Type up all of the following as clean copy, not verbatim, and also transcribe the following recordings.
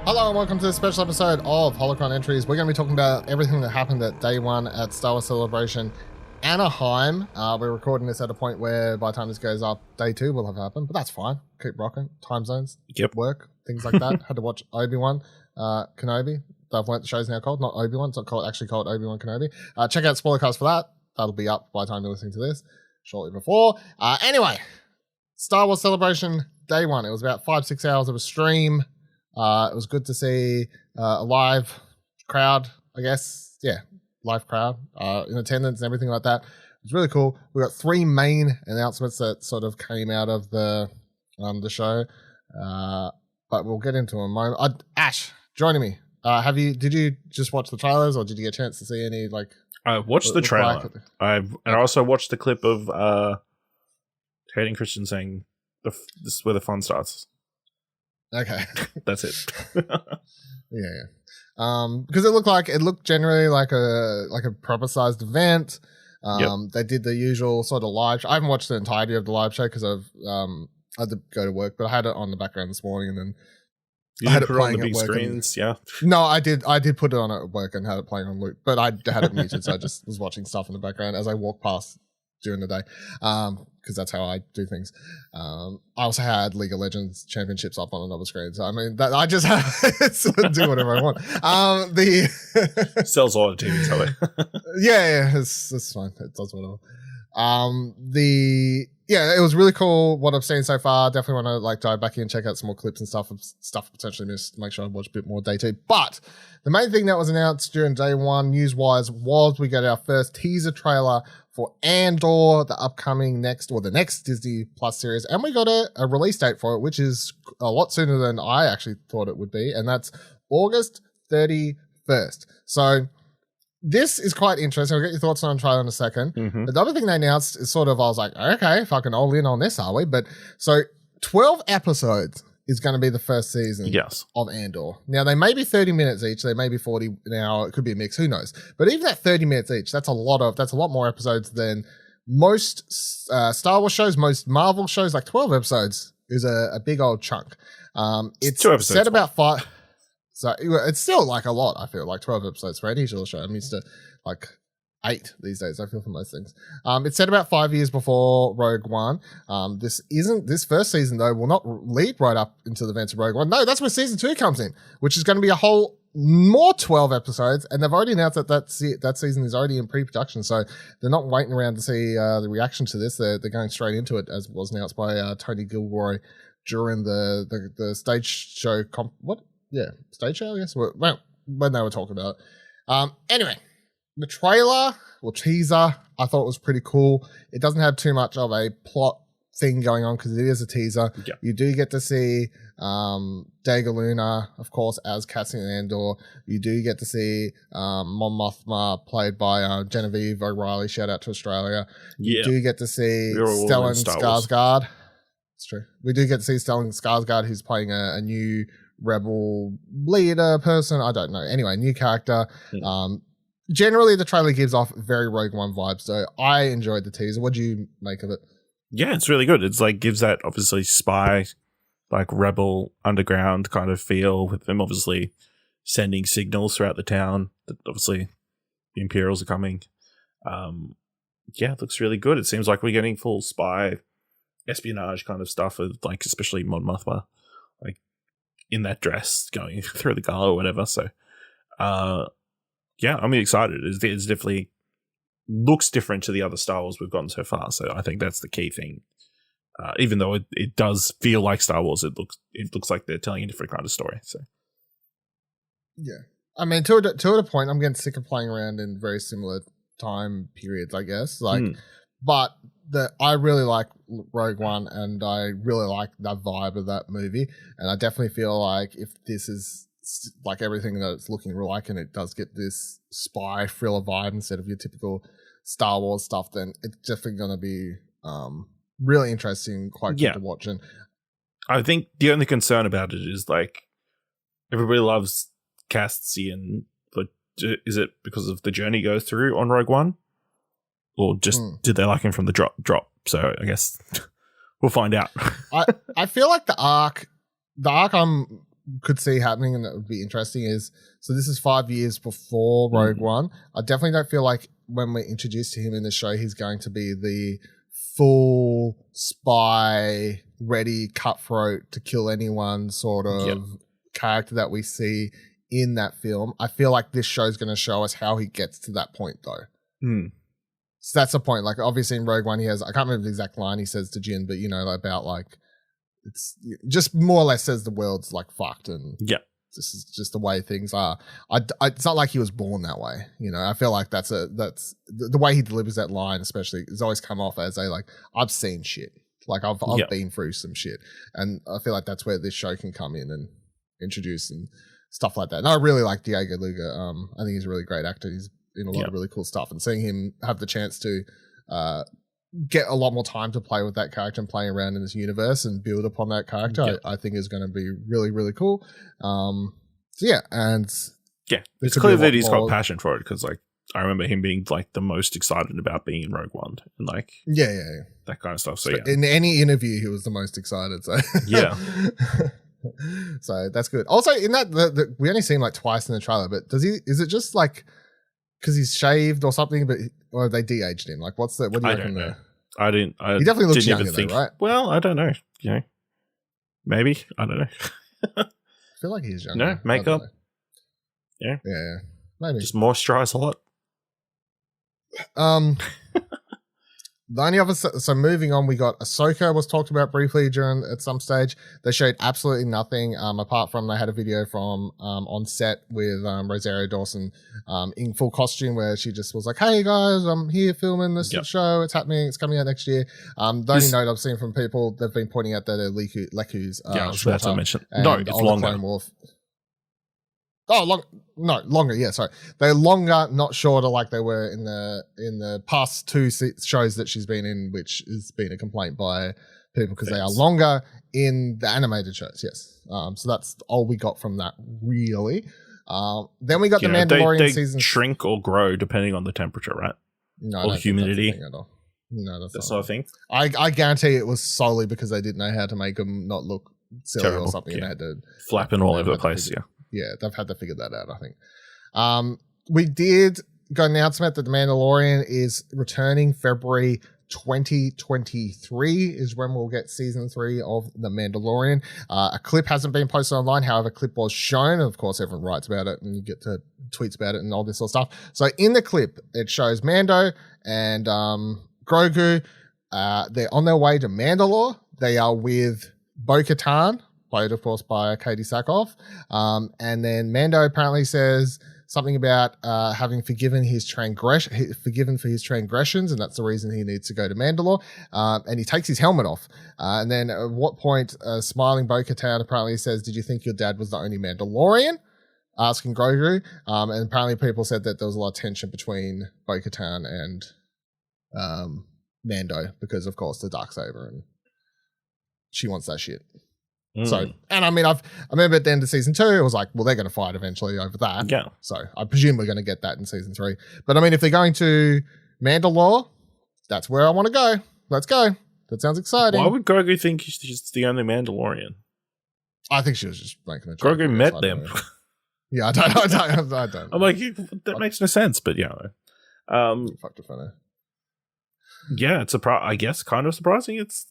Hello and welcome to this special episode of Holocron Entries. We're going to be talking about everything that happened at day one at Star Wars Celebration Anaheim. We're recording this at a point where by the time this goes up, day two will have happened, but that's fine. Keep rocking. Time zones, work, things like that. Had to watch Obi-Wan Kenobi. I've learnt the show's now called, not Obi-Wan, it's actually called Obi-Wan Kenobi. Check out Spoilercast for that. That'll be up by the time you're listening to this, shortly before. Anyway, Star Wars Celebration day one. It was about 5-6 hours of a stream. It was good to see a live crowd, I guess. Yeah, live crowd in attendance and everything like that. It was really cool. We got 3 main announcements that sort of came out of the show, but we'll get into them in a moment. Ash, joining me. Did you just watch the trailers, or did you get a chance to see any like? I watched the trailer. I also watched the clip of Hayden Christian saying, "This is where the fun starts." Okay, that's it. Yeah. Because it looked generally like a proper sized event. They did the usual sort of live show. I haven't watched the entirety of the live show because I've had to go to work, but I had it on the background this morning, and then you had it put it on the big screens. Yeah. No, I did put it on at work and had it playing on loop, but I had it muted, so I just was watching stuff in the background as I walked past during the day. Because that's how I do things. I also had League of Legends championships up on another screen, so I mean, I just had to do whatever I want. Sells all the TVs, have it? Yeah, it's fine. It does whatever. It was really cool what I've seen so far. Definitely want to like dive back in and check out some more clips and stuff potentially missed. Make sure I watch a bit more day two. But the main thing that was announced during day one news-wise was we got our first teaser trailer for Andor, the next Disney Plus series, and we got a release date for it, which is a lot sooner than I actually thought it would be, and that's August 31st. So this is quite interesting. I'll get your thoughts on the trailer in a second. Mm-hmm. But the other thing they announced is sort of, I was like, okay, fucking all in on this, are we? But so 12 episodes is going to be the first season of Andor. Now, they may be 30 minutes each. They may be 40 an hour. It could be a mix. Who knows? But even at 30 minutes each, that's a lot more episodes than most Star Wars shows, most Marvel shows. Like 12 episodes is a big old chunk. It's 2 episodes set about 5. So it's still like a lot, I feel, like 12 episodes for any show. I'm used to like 8 these days, I feel, for most things. It's set about 5 years before Rogue One. This first season, though, will not lead right up into the events of Rogue One. No, that's where season 2 comes in, which is going to be a whole more 12 episodes. And they've already announced that season is already in pre-production. So they're not waiting around to see the reaction to this. They're going straight into it, as was announced by Tony Gilroy during the stage show. Stage show, I guess. Well, when they were talking about it. Anyway, the trailer or teaser I thought was pretty cool. It doesn't have too much of a plot thing going on because it is a teaser. Yeah. You do get to see Daga Luna, of course, as Cassian Andor. You do get to see Mon Mothma, played by Genevieve O'Reilly. Shout out to Australia. You do get to see Stellan Skarsgård. It's true. We do get to see Stellan Skarsgård, who's playing a new rebel leader person. I don't know. Anyway, new character. Generally, the trailer gives off very Rogue One vibes, so I enjoyed the teaser. What do you make of it? Yeah, it's really good. It's like gives that obviously spy, like rebel underground kind of feel, with them obviously sending signals throughout the town that obviously the Imperials are coming. It looks really good. It seems like we're getting full spy espionage kind of stuff, of like especially Mon Mothma, like in that dress going through the gala or whatever. So, I'm excited. It's definitely looks different to the other Star Wars we've gotten so far. So I think that's the key thing. Even though it does feel like Star Wars, it looks like they're telling a different kind of story. So, yeah, I mean, to a point, I'm getting sick of playing around in very similar time periods, I guess. But I really like Rogue One, and I really like that vibe of that movie, and I definitely feel like if this is like everything that it's looking like, and it does get this spy thriller vibe instead of your typical Star Wars stuff, then it's definitely going to be really interesting, quite good to watch. And I think the only concern about it is like everybody loves Cassian, but is it because of the journey he goes through on Rogue One? Or just did they like him from the drop? So I guess we'll find out. I feel like the arc I'm could see happening and that would be interesting is, so this is 5 years before Rogue One. I definitely don't feel like when we're introduced to him in the show, he's going to be the full spy, ready, cutthroat to kill anyone sort of character that we see in that film. I feel like this show is going to show us how he gets to that point, though. So that's the point. Like, obviously in Rogue One, he has, I can't remember the exact line he says to Jin, but, you know, about like, it's just more or less says the world's like fucked and this is just the way things are. It's not like he was born that way. You know, I feel like that's the way he delivers that line, especially, has always come off as a, like, I've seen shit. Like I've been through some shit. And I feel like that's where this show can come in and introduce and stuff like that. And I really like Diego Luga. I think he's a really great actor. He's in a lot of really cool stuff, and seeing him have the chance to get a lot more time to play with that character and play around in this universe and build upon that character, I think is going to be really, really cool. It's clear that he's got passion for it, because like I remember him being like the most excited about being in Rogue One and like that kind of stuff. So in any interview, he was the most excited. So so that's good. Also, in that we only see him like twice in the trailer, but is it just like because he's shaved or something, or they de-aged him? Like, what do you reckon there? I didn't. He definitely looks younger, though, right? Well, I don't know. You know, maybe, I don't know. I feel like he's younger. No makeup. Yeah, maybe just moisturize a lot. The only other, so moving on, we got Ahsoka was talked about briefly at some stage. They showed absolutely nothing apart from they had a video from on set with Rosario Dawson in full costume, where she just was like, "Hey guys, I'm here filming this show. It's happening. It's coming out next year." The only note I've seen from people, they've been pointing out that Leku's I was about to mention. No, it's longer. Longer. Yeah, sorry. They're longer, not shorter, like they were in the past two shows that she's been in, which has been a complaint by people because they are longer in the animated shows. Yes. So that's all we got from that, really. Then we got the Mandalorian season. Shrink or grow depending on the temperature, right? No, or humidity. At all. No, that's not a thing. I guarantee it was solely because they didn't know how to make them not look silly or something, and they had to flapping all over the place. Yeah, they've had to figure that out, I think. We did got an announcement that The Mandalorian is returning February 2023 is when we'll get season 3 of The Mandalorian. A clip hasn't been posted online. However, a clip was shown. Of course, everyone writes about it and you get to tweets about it and all this sort of stuff. So in the clip, it shows Mando and Grogu. They're on their way to Mandalore. They are with Bo-Katan, played, of course, by Katie Sackhoff. And then Mando apparently says something about having forgiven for his transgressions, and that's the reason he needs to go to Mandalore. And he takes his helmet off. And then at what point, smiling Bo-Katan apparently says, "Did you think your dad was the only Mandalorian?" Asking Grogu. And apparently people said that there was a lot of tension between Bo-Katan and Mando because, of course, the Darksaber, and she wants that shit. So, and I mean, I remember at the end of season 2, it was like, well, they're going to fight eventually over that. Yeah. So I presume we're going to get that in season 3. But I mean, if they're going to Mandalore, that's where I want to go. Let's go. That sounds exciting. Why would Grogu think she's the only Mandalorian? I think she was just making a joke. Grogu met them. Yeah, I don't. I'm like, that makes no sense, but yeah. Fucked it funny. Yeah, it's I guess kind of surprising it's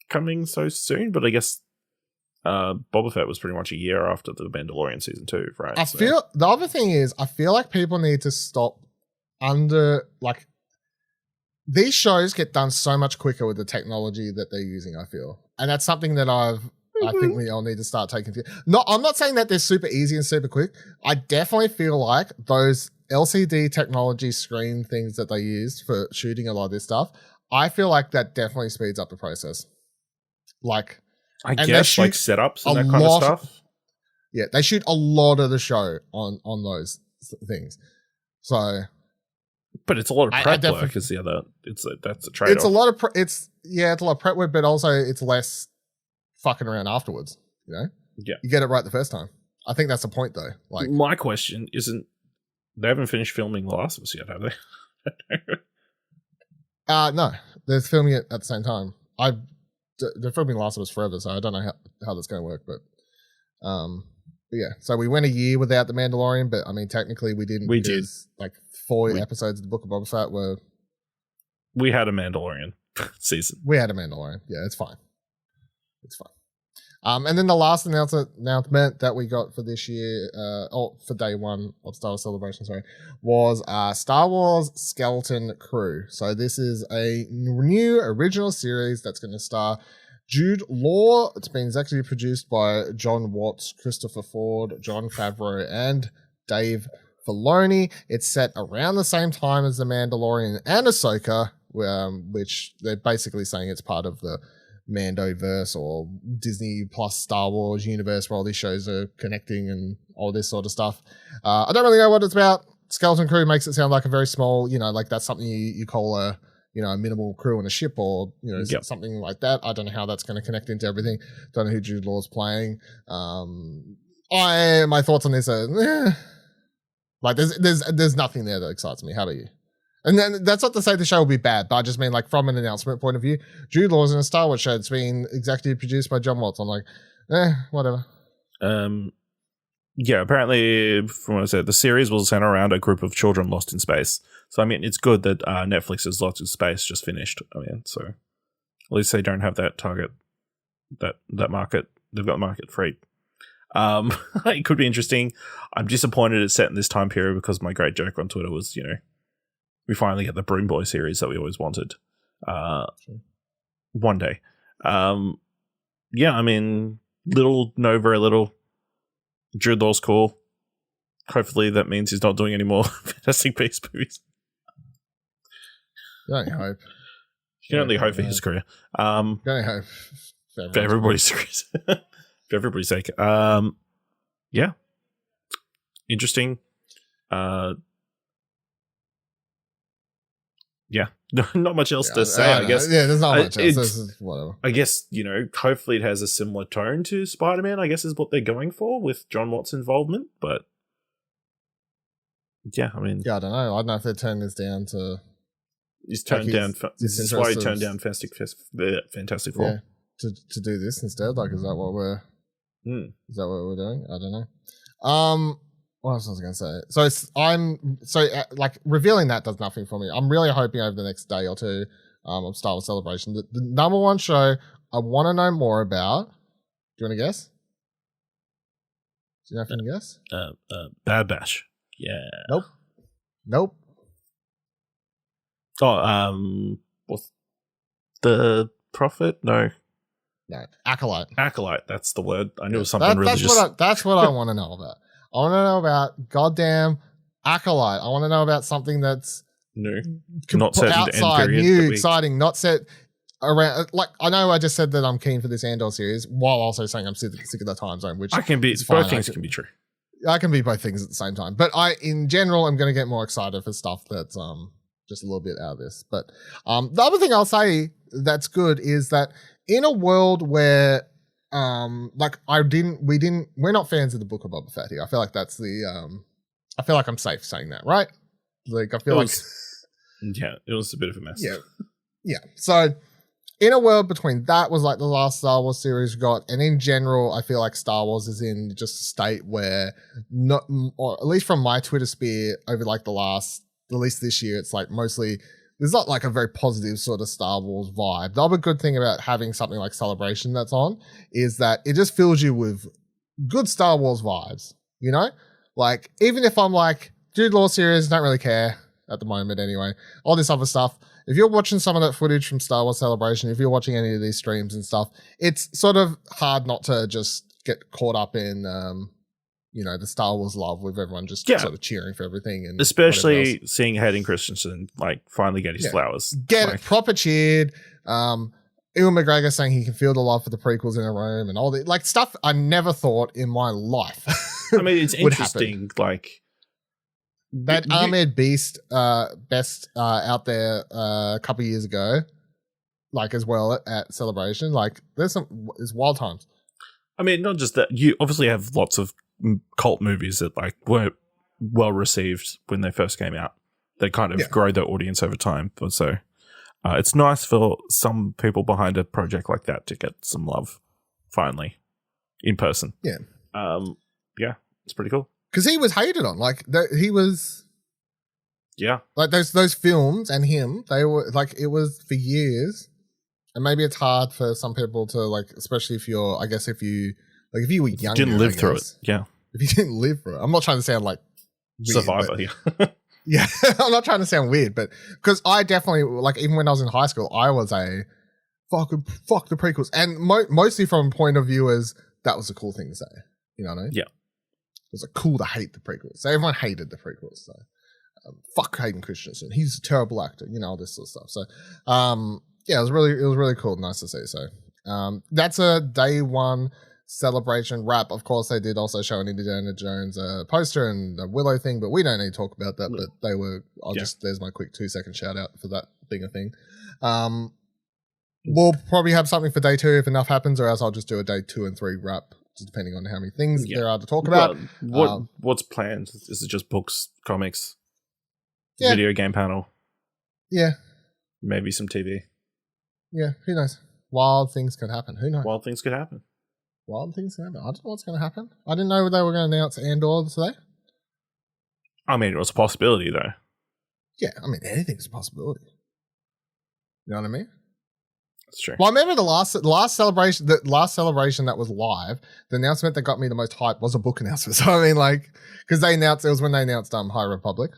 coming so soon, but I guess Boba Fett was pretty much a year after the Mandalorian season 2, right? I feel the other thing is I feel like people need to stop these shows get done so much quicker with the technology that they're using, I feel. And that's something that I think we all need to start taking. I'm not saying that they're super easy and super quick. I definitely feel like those LCD technology screen things that they used for shooting a lot of this stuff, I feel like that definitely speeds up the process. Like, I guess like setups and that kind of stuff. Yeah, they shoot a lot of the show on those things. So, but it's a lot of prep work. Is the other? That's a trade-off. It's a lot of it's a lot of prep work, but also it's less fucking around afterwards. You know, you get it right the first time. I think that's the point, though. Like, my question isn't, they haven't finished filming The Last of Us yet, have they? No, they're filming it at the same time. They're filming Last of Us forever, so I don't know how that's going to work, but But yeah, so we went a year without the Mandalorian, but I mean, technically we didn't. We did. Like 4 episodes of the Book of Boba Fett were. We had a Mandalorian season. We had a Mandalorian. Yeah, it's fine. It's fine. And then the last announcement that we got for this year, for day one of Star Wars Celebration, was Star Wars Skeleton Crew. So this is a new original series that's going to star Jude Law. It's been executive produced by John Watts, Christopher Ford, Jon Favreau, and Dave Filoni. It's set around the same time as The Mandalorian and Ahsoka, which they're basically saying it's part of the Mandoverse or Disney plus Star Wars universe where all these shows are connecting and all this sort of stuff. I don't really know what it's about. Skeleton Crew makes it sound like a very small, like that's something you call a minimal crew on a ship or, something like that. I don't know how that's going to connect into everything. Don't know who Jude Law's playing. My thoughts on this are, there's nothing there that excites me. How about you? And then that's not to say the show will be bad, but I just mean from an announcement point of view, Jude Law's in a Star Wars show. It's been executive produced by John Watts. I'm like, whatever. Yeah, apparently, from what I said, the series will center around a group of children lost in space. So, I mean, it's good that Netflix's Lost in Space just finished. I mean, so at least they don't have that target, that market. They've got the market free. It could be interesting. I'm disappointed it's set in this time period because my great joke on Twitter was, we finally get the Broom Boy series that we always wanted. One day. Yeah, I mean, very little. Jude Law's cool. Hopefully that means he's not doing any more Fantastic Beasts movies. Don't hope. You can only hope for his career. Don't hope. For everybody's for everybody's sake. Yeah. Interesting. Yeah, not much else to say, I guess. Yeah, there's not much else. This is whatever. I guess, hopefully it has a similar tone to Spider-Man, I guess is what they're going for with John Watts' involvement. But, yeah, I mean... Yeah, I don't know. I don't know if they turn this down to... This is why he turned down Fantastic Four. Yeah, to do this instead. Is that what we're... Is that what we're doing? I don't know. What else was I going to say? Revealing that does nothing for me. I'm really hoping over the next day or two of Star Wars Celebration, the number one show I want to know more about. Do you want to guess? Do you have to guess? Bad Batch. Yeah. Nope. Oh, what's the Prophet? No. Acolyte. Acolyte. That's the word. I knew it was something religious. That's what I want to know about. I want to know about goddamn Acolyte. I want to know about something that's new, not set outside, new, exciting, not set around. I know I just said that I'm keen for this Andor series, while also saying I'm sick of the time zone. Which I can be. Both things can be true. I can be both things at the same time. But in general, I'm going to get more excited for stuff that's just a little bit out of this. But the other thing I'll say that's good is that in a world where we're not fans of the Book of Boba Fett here. I feel like that's I feel like I'm safe saying that, right? Yeah, it was a bit of a mess. Yeah. So in a world between that was the last Star Wars series we got, and in general, I feel like Star Wars is in just a state where or at least from my Twitter sphere over at least this year, it's mostly, there's not a very positive sort of Star Wars vibe. The other good thing about having something like Celebration that's on is that it just fills you with good Star Wars vibes, even if I'm Jude Law series, don't really care at the moment anyway. All this other stuff. If you're watching some of that footage from Star Wars Celebration, if you're watching any of these streams and stuff, it's sort of hard not to just get caught up in, the Star Wars love with everyone just sort of cheering for everything. And especially seeing Hayden Christensen, finally get his flowers. Get it proper cheered. Ewan McGregor saying he can feel the love for the prequels in a room and all the stuff I never thought in my life. I mean, it's interesting. That Ahmed Beast best out there a couple of years ago, as well at Celebration. There's wild times. I mean, not just that. You obviously have lots of cult movies that weren't well received when they first came out. They kind of grow their audience over time. So it's nice for some people behind a project like that to get some love finally in person. Yeah. Yeah, it's pretty cool. Because he was hated on. Like, he was... Yeah. Like, those films and him, they were, like, it was for years. And maybe it's hard for some people to, like, especially if you're, I guess if you were younger. Didn't live through it. Yeah. If you didn't live through it. I'm not trying to sound like... weird, Survivor, yeah. Yeah, I'm not trying to sound weird, but because I definitely, like, even when I was in high school, I was a fuck the prequels. And mostly from a point of view as that was a cool thing to say. You know what I mean? Yeah. It was like cool to hate the prequels. So everyone hated the prequels. So fuck Hayden Christensen. He's a terrible actor. You know, all this sort of stuff. So yeah, it was really cool. Nice to see. So that's a day one celebration wrap. Of course, they did also show an Indiana Jones poster and a Willow thing, but we don't need to talk about that. But they were. There's my quick 2-second shout out for that being a thing. We'll probably have something for day 2 if enough happens, or else I'll just do a day 2 and 3 wrap, just depending on how many things there are to talk about. What's planned? Is it just books, comics, yeah. video game panel? Yeah. Maybe some TV. Yeah, who knows? Wild things could happen. Who knows? Wild things could happen. Wild things could happen. I don't know what's going to happen. I didn't know they were going to announce Andor today. I mean, it was a possibility, though. Yeah, I mean, anything's a possibility. You know what I mean? That's true. Well, I remember the last celebration that was live, the announcement that got me the most hype was a book announcement. So, I mean, like, because it was when they announced High Republic,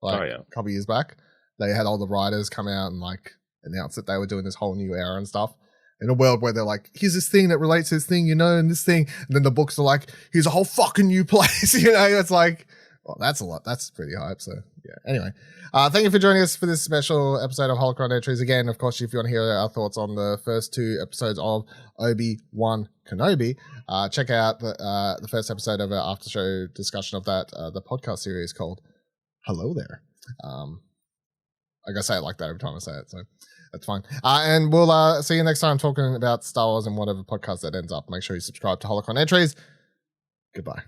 like, a couple years back. They had all the writers come out and, like, announce that they were doing this whole new era and stuff. In a world where they're like, here's this thing that relates to this thing, you know, and this thing. And then the books are like, here's a whole fucking new place, you know? It's like, well, that's a lot. That's pretty hype. So, yeah. Anyway, thank you for joining us for this special episode of Holocron Entries. Again, of course, if you want to hear our thoughts on the first 2 episodes of Obi-Wan Kenobi, check out the first episode of our after show discussion of that, the podcast series called Hello There. I gotta say it like that every time I say it, so that's fine. And we'll see you next time talking about Star Wars and whatever podcast that ends up. Make sure you subscribe to Holocron Entries. Goodbye.